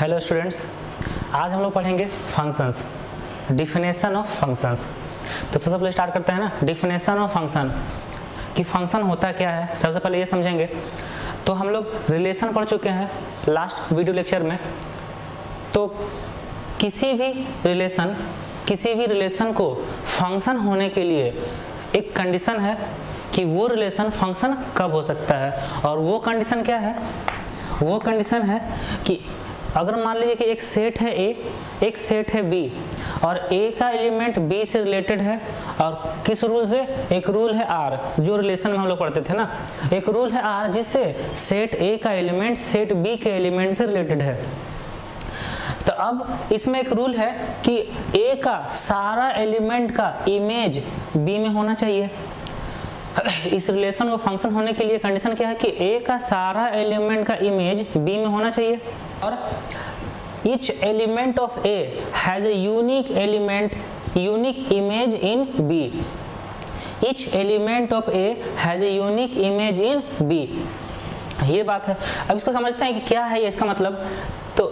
Hello students, आज हम लोग पढ़ेंगे फंक्शंस, डिफिनेशन ऑफ फंक्शंस। तो सबसे पहले स्टार्ट करते हैं ना, डिफिनेशन ऑफ फंक्शन कि फंक्शन होता क्या है। सबसे पहले ये समझेंगे। तो हम लोग रिलेशन पढ़ चुके हैं लास्ट वीडियो लेक्चर में। तो किसी भी रिलेशन को फंक्शन होने के लिए एक कंडीशन है कि वो रिलेशन फंक्शन कब हो सकता है, और वो कंडीशन क्या है? वो कंडीशन है कि अगर मान लीजिए कि एक सेट है A, एक सेट है B, और A का एलिमेंट B से रिलेटेड है, और किस रूल से? एक रूल है R, जो रिलेशन में हम लोग पढ़ते थे ना। एक रूल है R जिससे सेट A का एलिमेंट सेट B के एलिमेंट से रिलेटेड है। तो अब इसमें एक रूल है कि A का सारा एलिमेंट का इमेज B में होना चाहिए। इस रिलेशन को फंक्शन होने के लिए कंडीशन क्या है कि A का सारा एलिमेंट का इमेज B में होना चाहिए, और each element of A has a unique image in B. Each element of A has a unique image in B. ये बात है। अब इसको समझते हैं कि क्या है ये, इसका मतलब। तो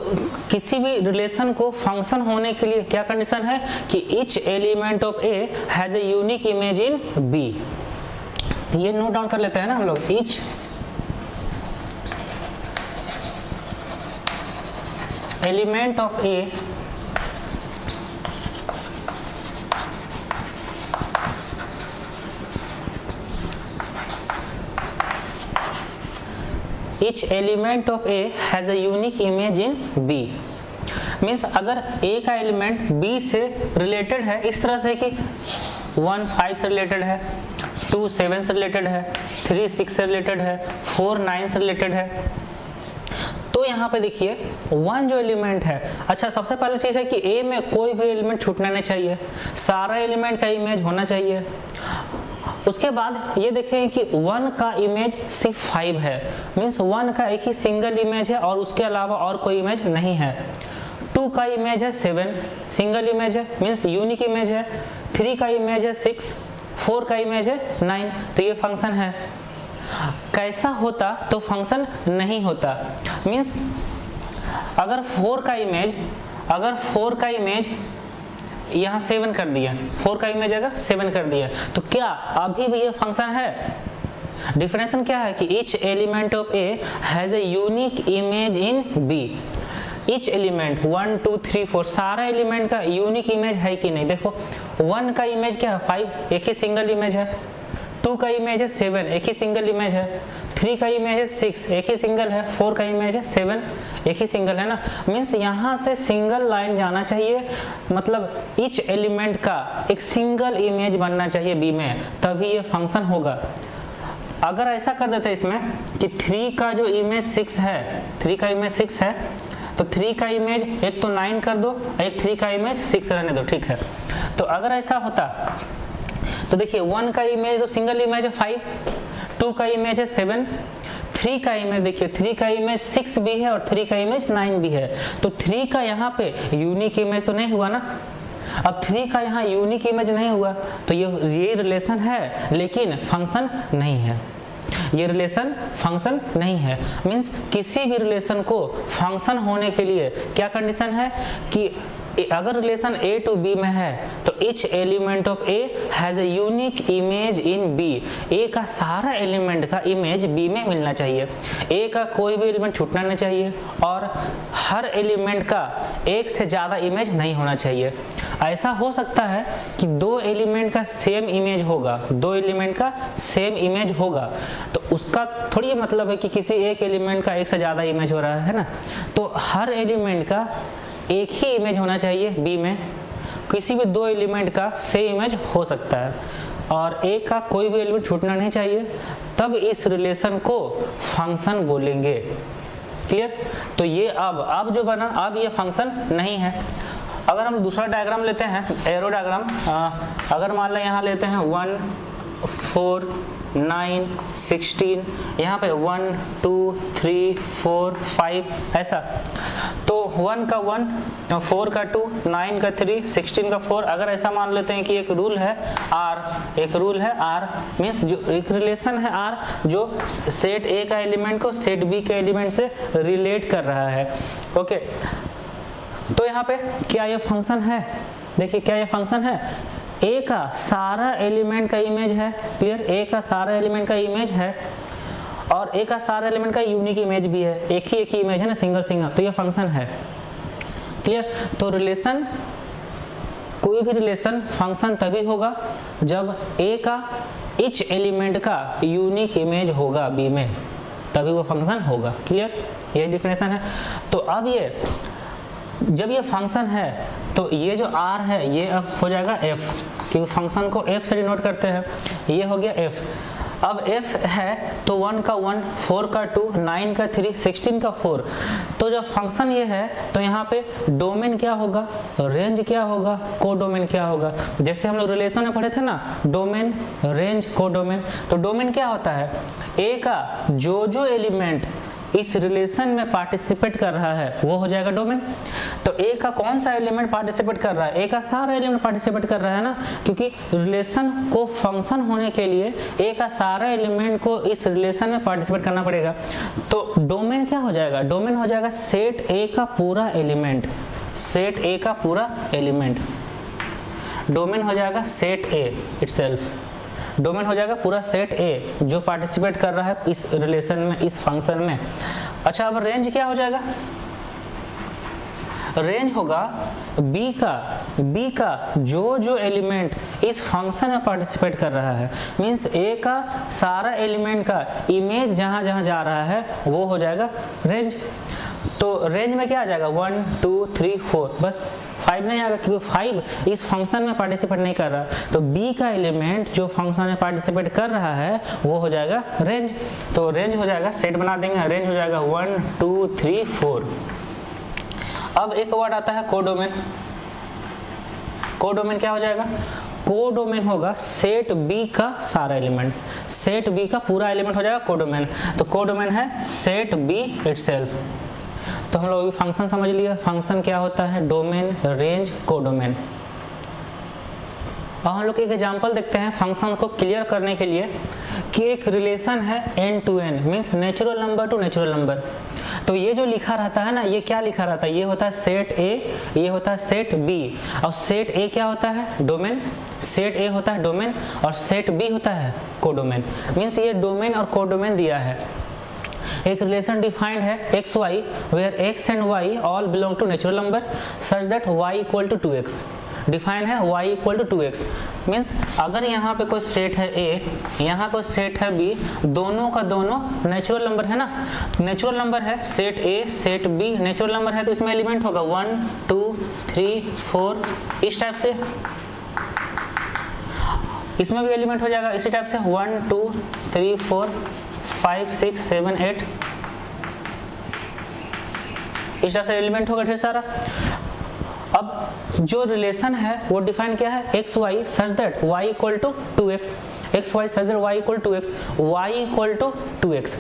किसी भी रिलेशन को फंक्शन होने के लिए क्या कंडीशन है कि each element of A has a unique image in B. ये नोट डाउन कर लेते हैं ना हम लोग। each element of A each element of A has a unique image in B. Means अगर A का एलिमेंट B से रिलेटेड है इस तरह से कि 1 5 से रिलेटेड है, 2 7 से रिलेटेड है, 3 6 से रिलेटेड है, 4 9 से रिलेटेड है, तो यहाँ पे देखिए 1 जो एलिमेंट है, अच्छा सबसे पहले चीज है कि A में कोई भी एलिमेंट छूटना नहीं चाहिए, सारा एलिमेंट का इमेज होना चाहिए। उसके बाद ये देखें कि 1 का इमेज सिर्फ 5 है, मीन्स 1 का एक ही सिंगल इमेज है और उसके अलावा और कोई इमेज नहीं है। 2 का इमेज है 7, सिंगल इमेज है, मीन्स यूनिक इमेज है। 3 का इमेज है 6, 4 का इमेज है 9, तो ये फंक्शन है। कैसा होता तो फंक्शन नहीं होता, मीन्स अगर 4 का इमेज यहाँ 7 कर दिया, 4 का इमेज अगर 7 कर दिया, तो क्या अभी भी ये फंक्शन है? डिफिनेशन क्या है कि each element of A has a unique image in B. each element 1 2 3 4 सारा एलिमेंट का यूनिक इमेज है कि नहीं? देखो 1 का इमेज क्या है? 5, एक ही सिंगल इमेज है। 2 का इमेज है 7, एक ही सिंगल इमेज है। 3 का इमेज है 6, एक ही सिंगल है। 4 का इमेज है 7, एक ही सिंगल है ना। मीन्स यहाँ से सिंगल लाइन जाना चाहिए, मतलब ईच एलिमेंट का एक सिंगल इमेज बनना चाहिए B में, तभी ये फंक्शन होगा। अगर ऐसा कर देते इसमें कि 3 का जो इमेज 6 है, 3 का इमेज 6 है, तो 3 का इमेज एक तो 9 कर दो, एक 3 का इमेज 6 रहने दो, ठीक है। तो अगर ऐसा होता तो देखिए 1 का इमेज जो सिंगल इमेज है 5, 2 का इमेज है 7, 3 का इमेज देखिए 3 का इमेज 6 भी है और 3 का इमेज 9 भी है, तो 3 का यहाँ पे यूनिक इमेज तो नहीं हुआ ना। अब 3 का यहाँ यूनिक इमेज नहीं हुआ, तो ये रिलेशन है लेकिन फंक्शन नहीं है। ये रिलेशन फंक्शन नहीं है। मीन्स किसी भी रिलेशन को फंक्शन होने के लिए क्या कंडीशन है कि अगर रिलेशन A to B में है तो each element of A has a unique image in B. A का सारा एलिमेंट का इमेज B में मिलना चाहिए, A का कोई भी एलिमेंट छूटना नहीं चाहिए, और हर एलिमेंट का एक से ज़्यादा इमेज नहीं होना चाहिए। ऐसा हो सकता है कि 2 एलिमेंट का सेम इमेज होगा, 2 एलिमेंट का सेम इमेज होगा, तो उसका थोड़ी मतलब है कि किसी एक एलिमेंट का एक से ज़्यादा इमेज हो रहा है ना। तो हर एलिमेंट का एक ही इमेज होना चाहिए B में, किसी भी 2 एलिमेंट का सेम इमेज हो सकता है, और A का कोई भी एलिमेंट छूटना नहीं चाहिए, तब इस रिलेशन को फंक्शन बोलेंगे। क्लियर? तो ये अब जो बना, अब ये फंक्शन नहीं है। अगर हम दूसरा डायग्राम लेते हैं, एरो डायग्राम, अगर मान लें यहाँ लेते हैं 1 4 9, 16, यहाँ पे 1, 2, 3, 4, 5 ऐसा। तो 1 का 1, 4 का 2, 9 का 3, 16 का 4। अगर ऐसा मान लेते हैं कि एक रूल है R, एक रूल है R मीन्स जो एक रिलेशन है R जो सेट A का एलिमेंट को सेट B के एलिमेंट से रिलेट कर रहा है। ओके, तो यहाँ पे क्या ये फंक्शन है? देखिए क्या ये फंक्शन है? A का सारा एलिमेंट का इमेज है, क्लियर? A का सारा एलिमेंट का इमेज है और A का सारा एलिमेंट का यूनिक इमेज भी है, एक ही इमेज है ना, सिंगल सिंगल। तो ये फंक्शन है, क्लियर? तो रिलेशन, कोई भी रिलेशन फंक्शन तभी होगा जब A का ईच एलिमेंट का यूनिक इमेज होगा B में, तभी वो फंक्शन होगा, क्लियर? ये डिफिनेशन है। तो अब ये जब ये फंक्शन है तो ये जो R है ये अब हो जाएगा F, क्योंकि फंक्शन को F से डिनोट करते हैं। ये हो गया F। अब F है तो 1 का 1, 4 का 2, 9 का 3, 16 का 4। तो जब फंक्शन ये है तो यहाँ पे डोमेन क्या होगा, रेंज क्या होगा, कोडोमेन क्या होगा? जैसे हम लोग रिलेशन में पढ़े थे ना, डोमेन, रेंज, कोडोमेन। तो डोमेन क्या होता है? A का जो एलिमेंट इस रिलेशन में पार्टिसिपेट कर रहा है वो हो जाएगा डोमेन। तो A का कौन सा एलिमेंट पार्टिसिपेट कर रहा है? A का सारा एलिमेंट पार्टिसिपेट कर रहा है ना, क्योंकि रिलेशन को फंक्शन होने के लिए A का सारा एलिमेंट को इस रिलेशन में पार्टिसिपेट करना पड़ेगा। तो डोमेन क्या हो जाएगा? डोमेन हो जाएगा सेट A का पूरा एलिमेंट, सेट A का पूरा एलिमेंट। डोमेन हो जाएगा सेट A इटसेल्फ, डोमेन हो जाएगा पूरा सेट A जो पार्टिसिपेट कर रहा है इस रिलेशन में, इस फंक्शन में। अच्छा, अब रेंज क्या हो जाएगा? रेंज होगा B का जो एलिमेंट इस फंक्शन में पार्टिसिपेट कर रहा है, मीन्स A का सारा एलिमेंट का इमेज जहां जा रहा है वो हो जाएगा रेंज। तो रेंज में क्या आ जाएगा? 1, 2, 3, 4, बस 5 नहीं आएगा क्योंकि 5 इस फंक्शन में पार्टिसिपेट नहीं कर रहा। तो B का एलिमेंट जो फंक्शन में पार्टिसिपेट कर रहा है वो हो जाएगा रेंज। तो रेंज हो जाएगा, सेट बना देंगे, रेंज हो जाएगा 1, 2, 3, 4। अब एक वर्ड आता है कोडोमेन। कोडोमेन क्या हो जाएगा? कोडोमेन होगा सेट B का सारा एलिमेंट, सेट B का पूरा एलिमेंट हो जाएगा कोडोमेन। तो कोडोमेन है सेट B इटसेल्फ। तो हम लोग अभी फंक्शन समझ लिया, फंक्शन क्या होता है, डोमेन, रेंज, कोडोमेन। और हम लोग एक एग्जांपल देखते हैं फंक्शन को क्लियर करने के लिए कि एक रिलेशन है n to n means natural number two natural number. तो ये जो लिखा रहता है ना, ये क्या लिखा रहता है? ये होता है सेट A, ये होता है सेट B। और सेट A क्या होता है? डोमेन। सेट A होता है डोमेन और सेट B होता है कोडोमेन। मींस ये डोमेन और कोडोमेन दिया है। एक रिलेशन डिफाइंड है xy where x and y all belong to natural number such that y equal to 2x। Define है y equal to 2x means अगर यहाँ पे कोई सेट है A, यहाँ कोई सेट है B, दोनों का दोनों नेचुरल नंबर है ना, नेचुरल नंबर है, set A set B natural number है, तो इसमें एलिमेंट होगा 1, 2, 3, 4 इस टाइप से। इसमें भी एलिमेंट हो जाएगा इसी टाइप से 1, 2, 3, 4, 5, 6, 7, 8 इस तरह से एलिमेंट होगा ढेर सारा। अब जो रिलेशन है वो डिफाइन क्या है? X y such that y equal to 2x, x y such that y equal to 2x, y equal to 2x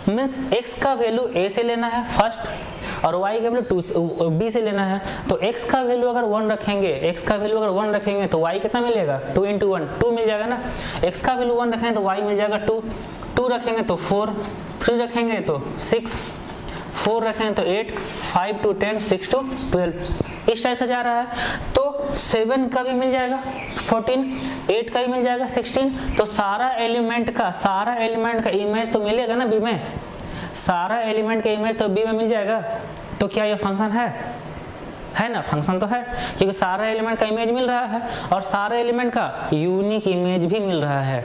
means x का वैल्यू a से लेना है फर्स्ट और y का वैल्यू b से लेना है। तो x का वैल्यू अगर 1 रखेंगे, x का वैल्यू अगर 1 रखेंगे तो y कितना मिलेगा? 2 into 1 2 मिल जाएगा ना। x का वैल्यू 1 रखेंगे तो y मिल जाएगा 2, 2 रखेंगे तो 4, 3 रखेंगे तो 6, 4 रखेंगे तो 8, 5 to 10, 6 to 12 इस टाइप से जा रहा है। तो 7 का भी मिल जाएगा 14, 8 का भी मिल जाएगा 16। तो सारा एलिमेंट का इमेज तो मिलेगा ना B में, सारा एलिमेंट का इमेज तो B में मिल जाएगा। तो क्या ये फंक्शन है ना? फंक्शन तो है क्योंकि सारा एलिमेंट का इमेज मिल रहा है और सारे एलिमेंट का यूनिक इमेज भी मिल रहा है।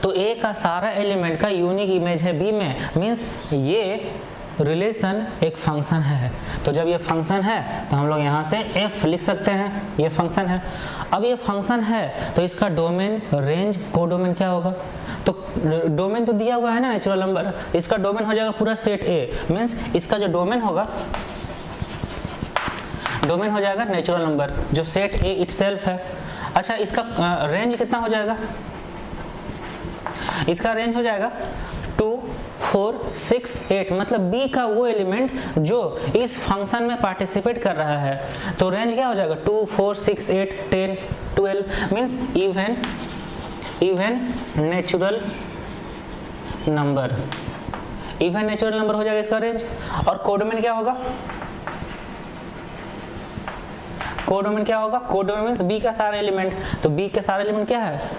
तो A का सारा एलिमेंट का यूनिक इमेज है B में, मीन्स ये रिलेशन एक फंक्शन है। तो जब ये फंक्शन है तो हम लोग यहाँ से f लिख सकते हैं, ये फंक्शन है। अब ये फंक्शन है तो इसका डोमेन, रेंज, कोडोमेन क्या होगा? तो डोमेन तो दिया हुआ है ना नेचुरल नंबर, इसका डोमेन हो जाएगा पूरा सेट A मीन्स इसका जो डोमेन होगा, डोमेन हो जाएगा नेचुरल नंबर जो सेट A इटसेल्फ है। अच्छा, इसका रेंज कितना हो जाएगा? इसका रेंज हो जाएगा 2 4 6 8, मतलब b का वो एलिमेंट जो इस फंक्शन में पार्टिसिपेट कर रहा है। तो रेंज क्या हो जाएगा 2 4 6 8 10 12, means even natural number, even natural number हो जाएगा इसका रेंज। और कोडोमेन क्या होगा, कोडोमेन क्या होगा, कोडोमेन मीन्स बी का सारा एलिमेंट। तो बी का सारा एलिमेंट क्या है,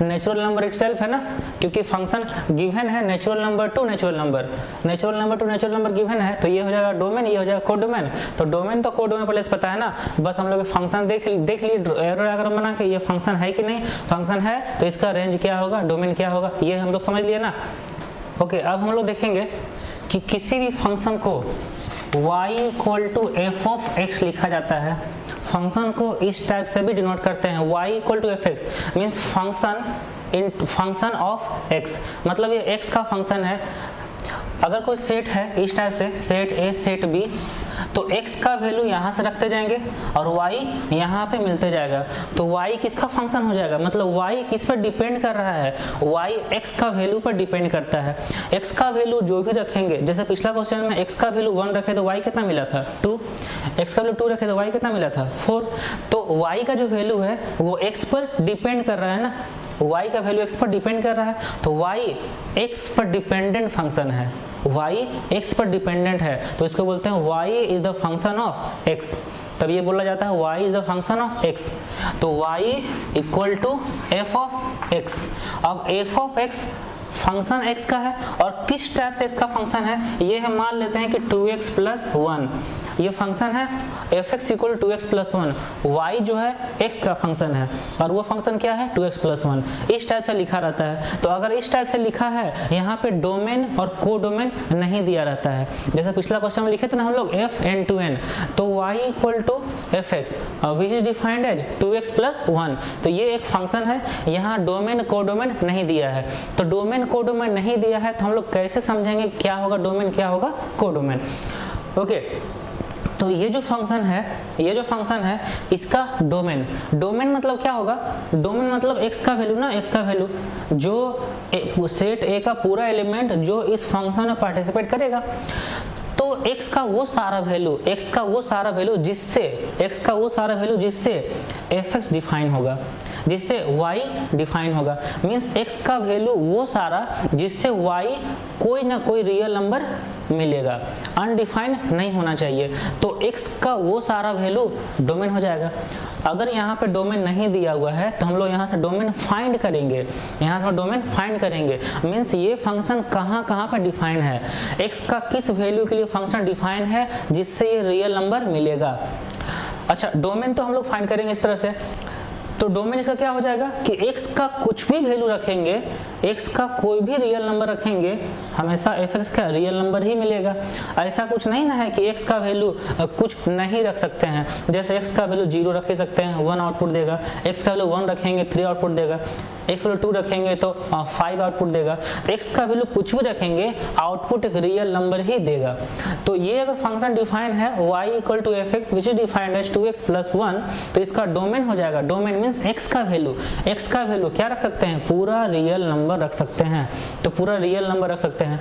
नेचुरल नंबर इटसेल्फ है ना, क्योंकि फंक्शन गिवन है natural number two natural number, natural number two natural number given है, तो ये हो जाएगा डोमेन, ये हो जाएगा कोडोमेन। तो डोमेन तो कोडोमेन प्लेस पता है ना, बस हम लोग फंक्शन देख लिए एरो डायग्राम बना के, ये फंक्शन है कि नहीं, फंक्शन है तो इसका रेंज क्या होगा, डोमेन क्या होगा, ये हम लोग समझ लिए ना। ओके, अब हम लोग देखेंगे कि किसी भी फंक्शन को y equal to f of x लिखा जाता है, फंक्शन को इस टाइप से भी डिनोट करते हैं, y equal to f x means function of x, मतलब ये x का फंक्शन है। अगर कोई सेट है इस टाइप से, सेट A सेट B, तो x का वैल्यू यहाँ से रखते जाएंगे और y यहाँ पे मिलते जाएगा, तो y किसका फंक्शन हो जाएगा, मतलब y किस पर डिपेंड कर रहा है, y x का वैल्यू पर डिपेंड करता है। x का वैल्यू जो भी रखेंगे, जैसे पिछला क्वेश्चन में x का वैल्यू 1 रखे तो y कितना मिला था 2, x का वैल्यू 2 रखे तो y कितना मिला था 4, तो y का जो वैल्यू है वो x पर डिपेंड कर रहा है ना, y का वैल्यू x पर डिपेंड कर रहा है, तो y x पर डिपेंडेंट फंक्शन है, y x पर डिपेंडेंट है, तो इसको बोलते हैं y is the function of x, तब ये बोला जाता है y is the function of x। तो y equal to f of x। अब f of x function x का है और किस टाइप से x का फंक्शन है, ये हम मान लेते हैं कि 2x प्लस 1 ये फंक्शन है, fx equal to 2x plus 1, y जो है x का फंक्शन है और वो फंक्शन क्या है 2x प्लस 1, इस टाइप से लिखा रहता है। तो अगर इस टाइप से लिखा है, यहाँ पे डोमेन और कोडोमेन नहीं दिया रहता है, जैसे पिछला क्वेश्चन में लिखे थे ना हम लोग fn to n, तो y equal to fx which is defined as 2x plus 1, तो ये एक फंक्शन है, यहाँ डोमेन कोडोमेन नहीं दिया है, तो डोमेन कोडोमेन नहीं दिया है तो हम लोग कैसे समझेंगे क्या होगा डोमेन क्या होगा कोडोमेन। ओके, तो ये जो फंक्शन है इसका डोमेन मतलब क्या होगा, डोमेन मतलब x का वैल्यू ना, x का वैल्यू जो सेट A का पूरा एलिमेंट जो इस फंक्शन में पार्टिसिपेट करेगा, तो x का वो सारा वैल्यू जिससे fx डिफाइन होगा, जिससे y डिफाइन होगा, मींस x का वैल्यू वो सारा जिससे y कोई ना कोई रियल नंबर मिलेगा, अनडिफाइंड नहीं होना चाहिए, तो x का वो सारा वैल्यू डोमेन हो जाएगा। अगर यहाँ पे डोमेन नहीं दिया हुआ है तो हम लोग यहाँ से डोमेन फाइंड करेंगे, मीन्स ये फंक्शन कहाँ पर डिफाइन है, x का किस वैल्यू के लिए फंक्शन डिफाइन है जिससे ये रियल नंबर मिलेगा। अच्छा, डोमेन तो हम लोग फाइंड करेंगे इस तरह से, तो डोमेन इसका क्या हो जाएगा कि x का कुछ भी वैल्यू रखेंगे, x का कोई भी रियल नंबर रखेंगे, हमेशा fx का रियल नंबर ही मिलेगा। ऐसा कुछ नहीं ना है कि x का वैल्यू कुछ नहीं रख सकते हैं, जैसे x का वैल्यू 0 रख सकते हैं 1 आउटपुट देगा, x का वैल्यू 1 रखेंगे 3 आउटपुट देगा, x वैल्यू 2 रखेंगे तो 5 आउटपुट देगा, तो x का वैल्यू कुछ भी रखेंगे आउटपुट एक रियल नंबर ही देगा। तो ये अगर फंक्शन डिफाइन है y equal to fx which is defined as 2x plus 1, तो इसका डोमेन हो जाएगा, डोमेन मीन्स x का वैल्यू क्या रख सकते हैं, पूरा रियल नंबर रख सकते हैं, तो पूरा रियल नंबर रख सकते हैं।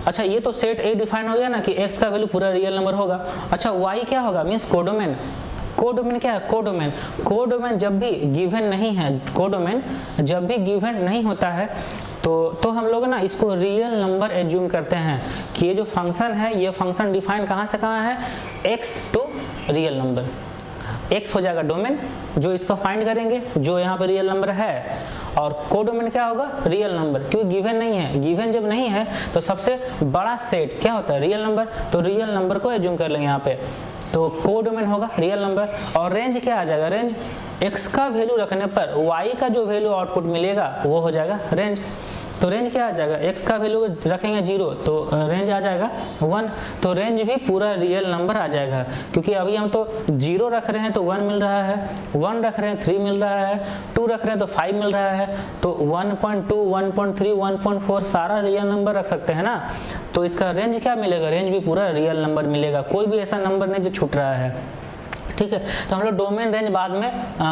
अच्छा, ये तो सेट A डिफाइन हो गया ना कि x का वैल्यू पूरा रियल नंबर होगा। अच्छा, y क्या होगा, मीन्स कोडोमेन क्या है, कोडोमेन जब भी गिवन नहीं है, जब भी गिवन नहीं होता है तो हम लोग ना इसको रियल नंबर एज्यूम करते हैं कि ये जो फंक्शन है ये फंक्शन डिफाइन कहाँ से कहाँ है, x to real number, x हो जाएगा डोमेन जो इसको फाइंड करेंगे जो यहाँ पर रियल नंबर है, और कोडोमेन क्या होगा रियल नंबर, क्योंकि गिवन नहीं है, गिवन जब नहीं है तो सबसे बड़ा सेट क्या होता है रियल नंबर, तो रियल नंबर को एज्यूम कर लेंगे यहाँ पे, तो कोडोमेन होगा रियल नंबर। और रेंज क्या आ जाएगा, रेंज x का वैल्यू रखने पर y का जो वैल्यू आउटपुट मिलेगा वो हो जाएगा रेंज। तो रेंज क्या आ जाएगा, x का वैल्यू रखेंगे 0 तो रेंज आ जाएगा 1, तो रेंज भी पूरा रियल नंबर आ जाएगा, क्योंकि अभी हम तो 0 रख रहे हैं तो 1 मिल रहा है, 1 रख रहे हैं 3 मिल रहा है, 2 रख रहे हैं तो 5 मिल रहा है, तो 1.2 1.3 1.4 सारा रियल नंबर रख सकते हैं ना, तो इसका रेंज क्या मिलेगा, रेंज भी पूरा रियल नंबर मिलेगा, कोई भी ऐसा नंबर नहीं जो छूट रहा है। ठीक है। तो हम लोग डोमेन रेंज बाद में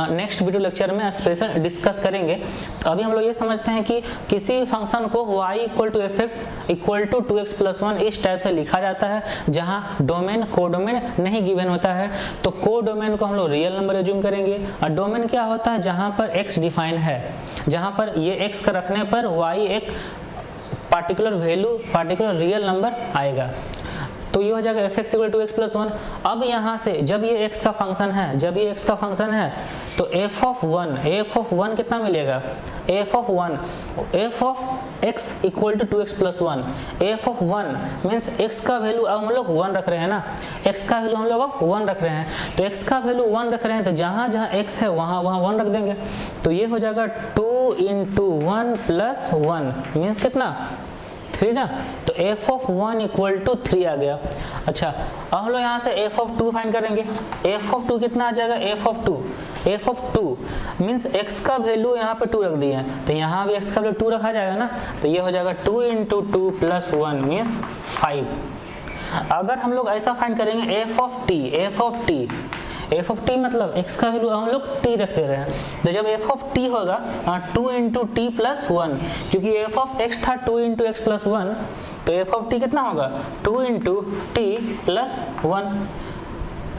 नेक्स्ट वीडियो लेक्चर में स्पेशल डिस्कस करेंगे। तो अभी हम लोग ये समझते हैं कि किसी भी फंक्शन को y equal to f x equal to 2x + 1 इस टाइप से लिखा जाता है जहां डोमेन कोडोमेन नहीं गिवन होता है। तो कोडोमेन को हम लोग रियल नंबर एज्यूम करेंगे। और डोमेन क्या होता है? जहां पर x डिफाइन है, जहां पर ये x का रखने पर y एक particular value particular real number आएगा। तो ये हो जाएगा f x equal to x + 1। अब यहाँ से जब ये x का फंक्शन है, तो f ऑफ 1 कितना मिलेगा? f of x equal to 2x + 1। f of 1 means x का वैल्यू अब हम लोग 1 रख रहे हैं ना, x का वैल्यू हम लोग अब 1 रख रहे हैं। तो x का वैल्यू 1 रख रहे हैं, तो जहाँ जहाँ x है वहाँ 1 रख देंगे। तो ये हो जाएगा 2 × 1 + 1 मीन्स कितना? 3 ना। तो f ऑफ 1 इक्वल टू 3 आ गया। अच्छा, अब हम लोग यहाँ से f ऑफ 2 फाइंड करेंगे। f ऑफ 2 कितना आ जाएगा? f ऑफ 2 मीन्स x का वैल्यू यहाँ पे 2 रख दिए हैं, तो यहाँ भी x का वैल्यू 2 रखा जाएगा ना। तो ये हो जाएगा 2 × 2 + 1 मीन्स 5। अगर हम लोग ऐसा फाइंड करेंगे f ऑफ t मतलब x का वैल्यू हम लोग t रखते रहे हैं। तो जब f ऑफ t होगा 2 × t + 1, क्योंकि f ऑफ x था 2 × x + 1, तो f ऑफ t कितना होगा? 2 × t + 1।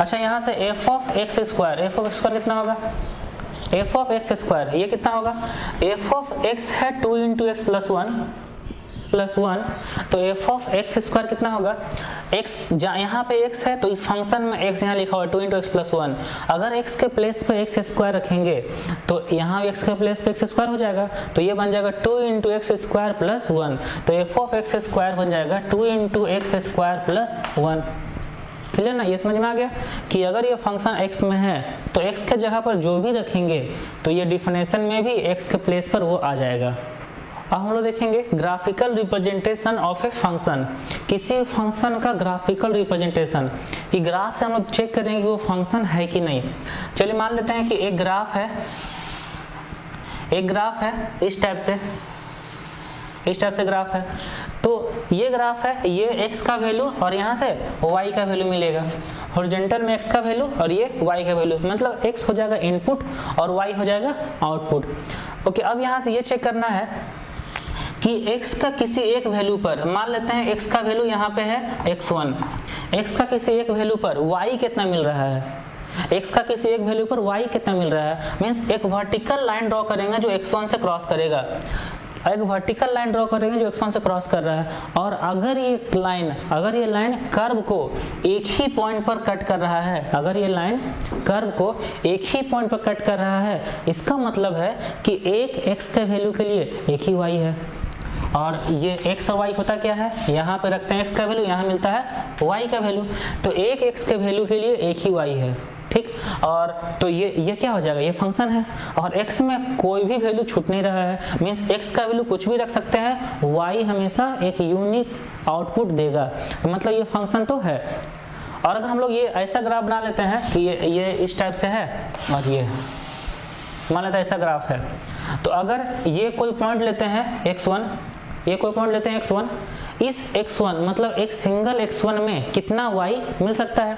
अच्छा, यहाँ से f ऑफ x² कितना होगा? f ऑफ x² ये कितना होगा? f ऑफ x है 2 × x + 1, तो f ऑफ x² कितना होगा? x यहाँ पे x है, तो इस फंक्शन में x यहाँ लिखा हुआ 2 × x + 1। अगर x के प्लेस पे x² रखेंगे तो यहाँ भी x के प्लेस पे x² हो जाएगा, तो ये बन जाएगा 2 × x² + 1। तो f ऑफ x² बन जाएगा 2 × x² + 1। क्लियर ना? ये समझ में आ गया कि अगर ये फंक्शन x में है तो x के जगह पर जो भी रखेंगे तो ये डिफिनेशन में भी x के प्लेस पर वो आ जाएगा। अब हम लोग देखेंगे graphical representation of a function. किसी फंक्शन का ग्राफिकल रिप्रेजेंटेशन, कि ग्राफ से हम लोग चेक करेंगे कि वो फंक्शन है कि नहीं। चलिए मान लेते हैं कि एक ग्राफ है इस टाइप से ग्राफ है। तो ये ग्राफ है, ये x का वैल्यू और यहाँ से y का वैल्यू मिलेगा। हॉरिजॉन्टल में x का वैल्यू और ये y का वैल्यू, मतलब x हो जाएगा इनपुट और y हो जाएगा आउटपुट। ओके, अब यहाँ से ये चेक करना है कि x का किसी एक वैल्यू पर, मान लेते हैं x का वैल्यू यहाँ पे है x1, x का किसी एक वैल्यू पर y कितना मिल रहा है? x का किसी एक वैल्यू पर y कितना मिल रहा है? मीन्स एक वर्टिकल लाइन ड्रॉ करेंगे जो x1 से क्रॉस करेगा, एक वर्टिकल लाइन ड्रॉ करेंगे जो x1 से क्रॉस कर रहा है। और अगर ये लाइन कर्व को एक ही पॉइंट पर कट कर रहा है, अगर ये लाइन कर्व को एक ही पॉइंट पर कट कर रहा है, इसका मतलब है कि एक x के वैल्यू के लिए एक ही y है। और ये x और y होता क्या है? यहाँ पे रखते हैं x का वैल्यू, यहाँ मिलता है y का वैल्यू, तो एक x के वैल्यू के लिए एक ही y है। ठीक, और तो ये क्या हो जाएगा? ये फंक्शन है और x में कोई भी वैल्यू छूट नहीं रहा है, मीन्स x का वैल्यू कुछ भी रख सकते हैं, y हमेशा एक यूनिक आउटपुट देगा, तो मतलब ये फंक्शन तो है। और अगर हम लोग ये ऐसा ग्राफ बना लेते हैं कि ये इस टाइप से है और ये मान लेते हैं ऐसा ग्राफ है, तो अगर ये कोई पॉइंट लेते हैं x1, इस x1 मतलब एक सिंगल x1 में कितना y मिल सकता है?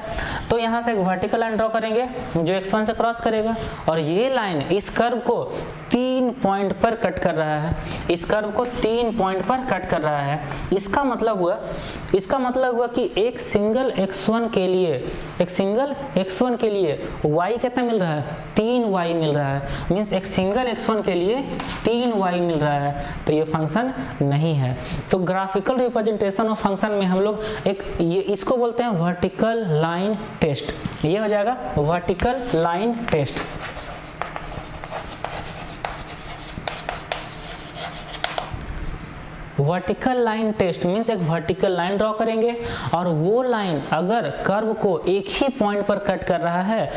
तो यहाँ से एक वर्टिकल लाइन ड्रॉ करेंगे जो x1 से क्रॉस करेगा, और ये लाइन इस कर्व को 3 पॉइंट पर कट कर रहा है, इसका मतलब हुआ कि एक सिंगल x1 के लिए y कितना मिल रहा है? 3y मिल रहा है, मीन्स एक सिंगल x1 के लिए 3y मिल रहा है, तो ये फंक्शन नहीं है। तो ग्राफिकल रिप्रेजेंटेशन ऑफ फंक्शन में हम लोग ये इसको बोलते हैं वर्टिकल लाइन टेस्ट। ये हो जाएगा vertical line test. Vertical line test means एक वर्टिकल लाइन ड्रॉ करेंगे और वो लाइन अगर कर्व को एक ही पॉइंट पर कट कर रहा है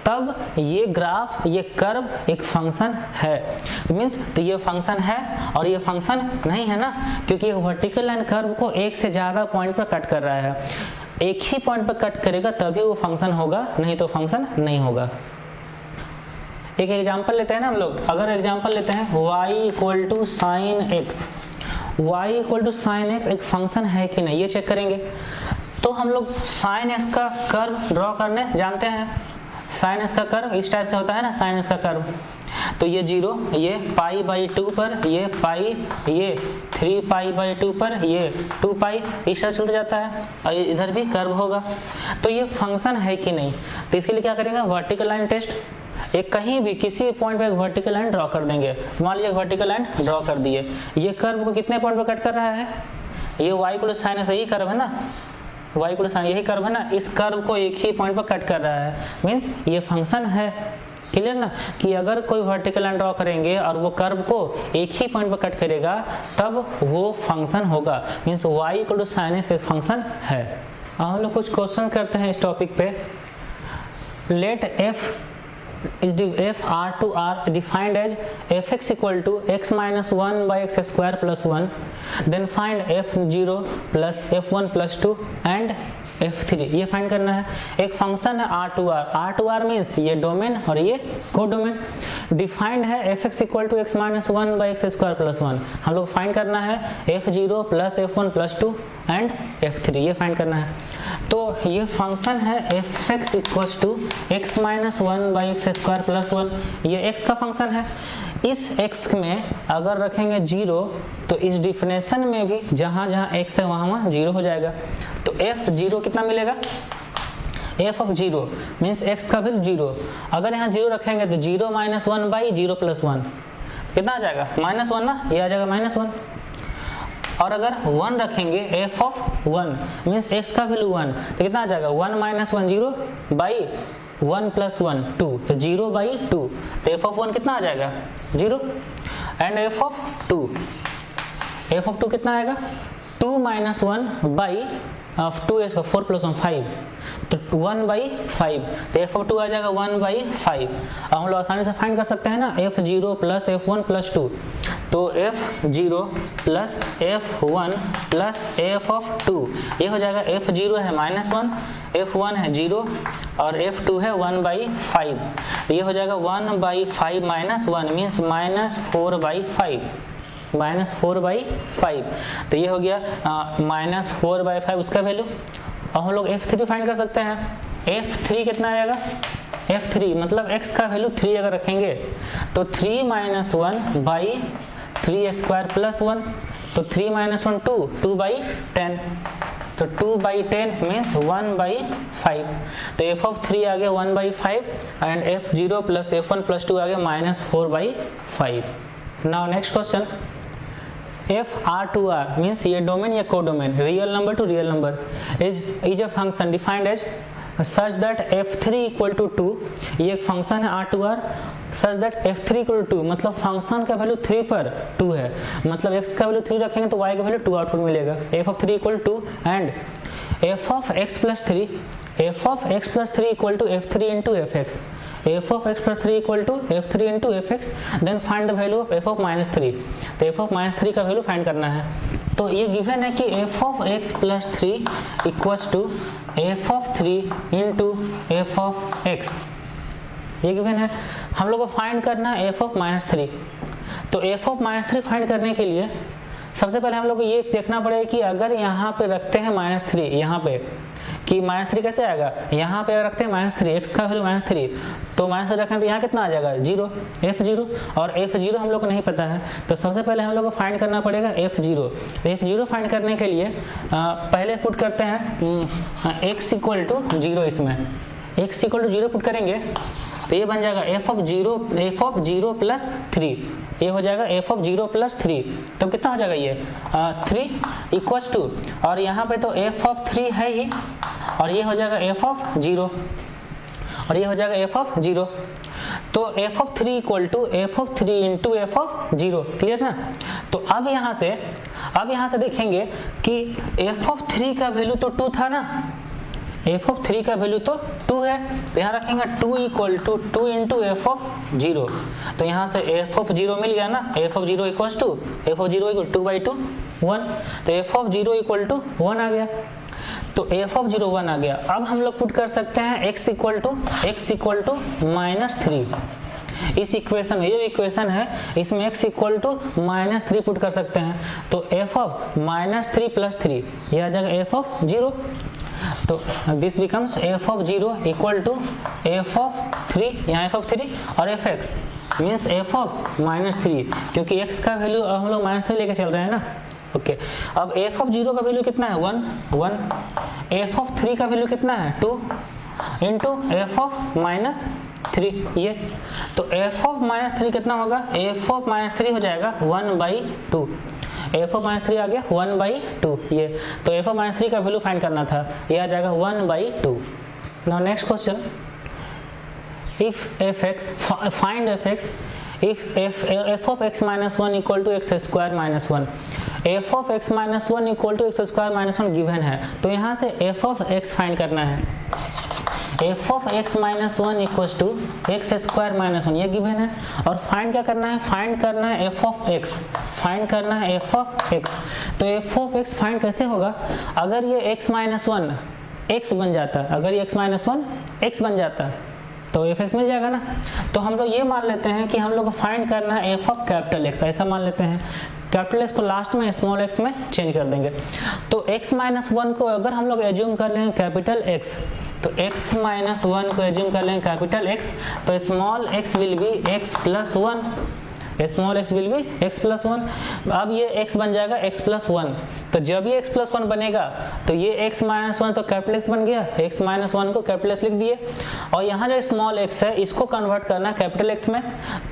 तब ये ग्राफ, ये कर्व एक फंक्शन है। मीन्स तो ये फंक्शन है और ये फंक्शन नहीं है ना, क्योंकि वर्टिकल लाइन कर्व को एक से ज्यादा पॉइंट पर कट कर रहा है। एक ही पॉइंट पर कट करेगा तभी वो फंक्शन होगा, नहीं तो फंक्शन नहीं होगा। एक एग्जांपल लेते हैं ना हम लोग, अगर एग्जांपल लेते हैं y = sin x, y = sin x एक फंक्शन है कि नहीं ये चेक करेंगे। तो हम लोग sin x का कर्व ड्रॉ करने जानते हैं, साइन एक्स का कर्व इस टाइप से होता है ना, साइन एक्स का कर्व। तो ये 0, ये पाई बाई 2 पर, ये पाई, ये 3 पाई बाई 2 पर, ये 2 पाई, इस टाइप चलता जाता है। और इधर भी कर्व होगा। तो ये फंक्शन है कि नहीं, तो इसके लिए क्या करेंगे, वर्टिकल लाइन टेस्ट। एक कहीं भी किसी भी पॉइंट पे एक वर्टिकल लाइन ड्रॉ कर देंगे। मान लीजिए वर्टिकल लाइन ड्रॉ कर दिए, ये कर्व को कितने पॉइंट पे कट कर रहा है, ये y को साइन ऐसा ही कर्व है ना, y को साइन यही कर्व है ना, इस कर्व को एक ही पॉइंट पर कट कर रहा है, मीन्स ये फंक्शन है। क्लियर ना, कि अगर कोई वर्टिकल लाइन ड्रॉ करेंगे और वो कर्व को एक ही पॉइंट पर कट करेगा तब वो फंक्शन होगा, मीन्स y को साइन एक्स एक फंक्शन है। अब हम लोग कुछ क्वेश्चन करते हैं इस टॉपिक पे। Let f r to r defined as fx equal to x minus 1 by x square plus 1, then find f0 plus f1 plus 2 and f3, ये फाइंड करना है। एक फंक्शन है r to r मीन्स ये domain और ये codomain. Defined है fx equal to x minus 1 by x square plus 1, हम लोग फाइंड करना है f0 plus f1 plus 2 and f3, ये फाइंड करना है। तो ये फंक्शन है fx equal to x minus 1 by x square plus 1, ये x का फंक्शन है। इस x में अगर रखेंगे 0 तो इस डिफिनेशन में भी जहाँ जहाँ x है वहाँ 0 हो जाएगा। तो f0 कितना मिलेगा, f ऑफ 0 मीन्स x का वैल्यू 0। अगर यहाँ 0 रखेंगे तो 0 माइनस 1 बाई 0 प्लस 1 कितना आ जाएगा, माइनस 1 ना, ये आ जाएगा माइनस 1। और अगर 1 रखेंगे f ऑफ 1 मीन्स x का वैल्यू 1 तो कितना आ जाएगा, 1 माइनस 1 0 बाई 1 प्लस 1 2, तो 0 बाई 2, तो f ऑफ 1 कितना आ जाएगा 0। एंड f ऑफ 2 कितना आएगा, 2 माइनस 1 बाई 2 is 4 plus 1 5, तो 1 बाई 5, तो f ऑफ 2 आ जाएगा 1 बाई 5। अब हम लोग आसानी से फाइंड कर सकते हैं ना, f0 प्लस f1 प्लस 2, तो f0 plus f1 plus f of 2, ये हो जाएगा f0 है माइनस 1, f1 है 0 और f2 है 1 बाई 5, तो ये हो जाएगा 1 by 5 minus 1 means minus 4 by 5, minus 4 by 5, तो ये हो गया माइनस 4 बाई 5 उसका वैल्यू। और हम लोग f3 फाइंड कर सकते हैं। f3 कितना आएगा, f3 मतलब x का वैल्यू 3 अगर रखेंगे तो 3 माइनस 1 बाई 3 स्क्वायर प्लस 1, तो 3 माइनस 1 2, 2 बाई 10, तो 2 बाई 10 मीन्स 1 बाई 5, तो f ऑफ 3 आ गया 1 by 5 and f0 plus f1 plus 2 आ गया minus 4 by 5। Now next question, f r to r means ये डोमेन या codomain, real number to real number is a function defined as such that f3 equal to 2, ये एक function है r to r such that f3 equal to 2, मतलब function का value 3 पर 2 है, मतलब x का वैल्यू 3 रखेंगे तो y का वैल्यू 2 आउटपुट मिलेगा। f of 3 equal to 2 and f of x plus 3 equal to f3 into fx, f of x plus 3 equal to f3 into fx, then find the value of f of minus 3, तो f of minus 3 का value find करना है। तो ये given है कि f of x plus 3 equals to f of 3 into f of x, ये given है। हम लोग को फाइंड करना है f of minus 3, तो f of minus 3 फाइंड करने के लिए सबसे पहले हम लोग को ये देखना पड़ेगा कि अगर यहाँ पे रखते हैं माइनस 3, यहाँ पे कि माइनस 3 कैसे आएगा, यहाँ पे अगर रखते हैं माइनस 3, x का वैल्यू माइनस 3, तो माइनस 3 रखें तो यहाँ कितना आ जाएगा 0, f0, और f0 हम लोग को नहीं पता है, तो सबसे पहले हम लोग को फाइंड करना पड़ेगा f0। f0 फाइंड करने के लिए पहले पुट करते हैं x इक्वल टू 0, इसमें x इक्वल टू 0 पुट करेंगे तो ये बन जाएगा f ऑफ 0 प्लस 3, ये हो जाएगा f ऑफ 0 प्लस 3, तो कितना हो जाएगा ये 3 इक्वल्स टू, और यहाँ पे तो f ऑफ 3 है ही, और ये हो जाएगा f ऑफ 0, और ये हो जाएगा f ऑफ 0, तो f of 3 equal to f of 3 into f of 0, clear ना। तो अब यहाँ से देखेंगे कि f ऑफ 3 का वैल्यू तो 2 था ना, f ऑफ 3 का वैल्यू तो 2 है, तो यहाँ रखेंगे 2 equal to 2 into f of 0, तो यहाँ से f ऑफ 0 मिल गया ना, f of 0 equals to f of 0 equal 2 by 2 1, तो f ऑफ 0 इक्वल टू 1 आ गया, तो f ऑफ 0 1 आ गया। अब हम लोग पुट कर सकते हैं x इक्वल टू माइनस 3, इस इक्वेशन, ये इक्वेशन है, इसमें x इक्वल टू -3 पुट कर सकते हैं, तो f ऑफ -3 + 3 ये आ जाएगा f ऑफ 0, तो this becomes f of 0 equal to f of 3, यहाँ f ऑफ 3 और fx मीन्स f ऑफ -3, क्योंकि x का वैल्यू हम लोग -3 लेके चल रहे हैं ना। ओके, अब f ऑफ 0 का वैल्यू कितना है 1, f ऑफ 3 का वैल्यू कितना है 2 इंटू f ऑफ -3 ये, तो f ऑफ -3 कितना होगा, f ऑफ -3 हो जाएगा 1/2, f ऑफ -3 आ गया 1/2 ये, तो f ऑफ -3 का वैल्यू फाइंड करना था, ये आ जाएगा 1/2। Now next question, if fx, find fx if f of x minus 1 equal to x square minus 1, f of x minus 1 equal to x square minus 1 given है, तो यहाँ से f of x find करना है, f of x minus 1 equals to x square minus 1 ये given है, और find क्या करना है, फाइंड करना है f of x, फाइंड करना है f of x, तो f of x फाइंड कैसे होगा, अगर ये x minus 1 x बन जाता, अगर ये x minus 1 x बन जाता तो fx मिल जाएगा ना। तो हम लोग ये मान लेते हैं कि हम लोग को फाइंड करना है f ऑफ कैपिटल X, ऐसा मान लेते हैं, कैपिटल X को लास्ट में स्मॉल x में चेंज कर देंगे, तो x minus 1 को अगर हम लोग एज्यूम कर लेंगे कैपिटल X, तो x minus 1 को एज्यूम कर लेंगे कैपिटल X, तो small x will be x plus 1, small x will be x plus 1, अब ये x बन जाएगा x plus 1, तो जब ये x plus 1 बनेगा तो ये x minus 1 तो कैपिटल X बन गया, x minus 1 को कैपिटल X लिख दिए, और यहाँ जो स्मॉल x है इसको कन्वर्ट करना कैपिटल X में,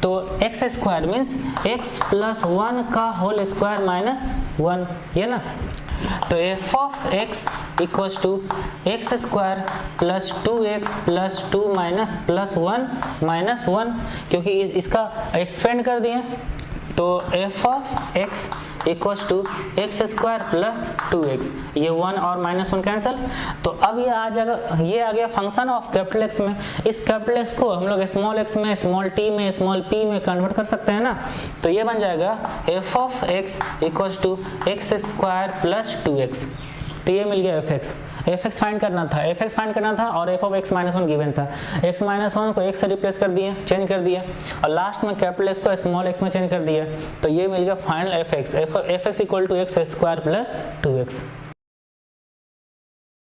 तो x square means x plus 1 का होल स्क्वायर माइनस 1 ये ना, तो f of x equals to x square plus 2x plus 2 minus plus 1 minus 1, क्योंकि इसका एक्सपेंड कर दिए, तो f of x equals to x square plus 2x, ये 1 और माइनस 1 कैंसिल, तो अब ये आ जाएगा, ये आ गया फंक्शन ऑफ कैपिटल X में, इस कैपिटल X को हम लोग स्मॉल x में, स्मॉल t में, स्मॉल p में कन्वर्ट कर सकते हैं ना, तो ये बन जाएगा f of x equals to x square plus 2x, तो ये मिल गया fx फाइंड करना था, और f of x minus 1 given था, x माइनस 1 को x से रिप्लेस कर दिए, चेंज कर दिया, और लास्ट में कैपिटल X को स्मॉल x में चेंज कर दिया, तो ये मिल गया final fx equal to x square plus 2x।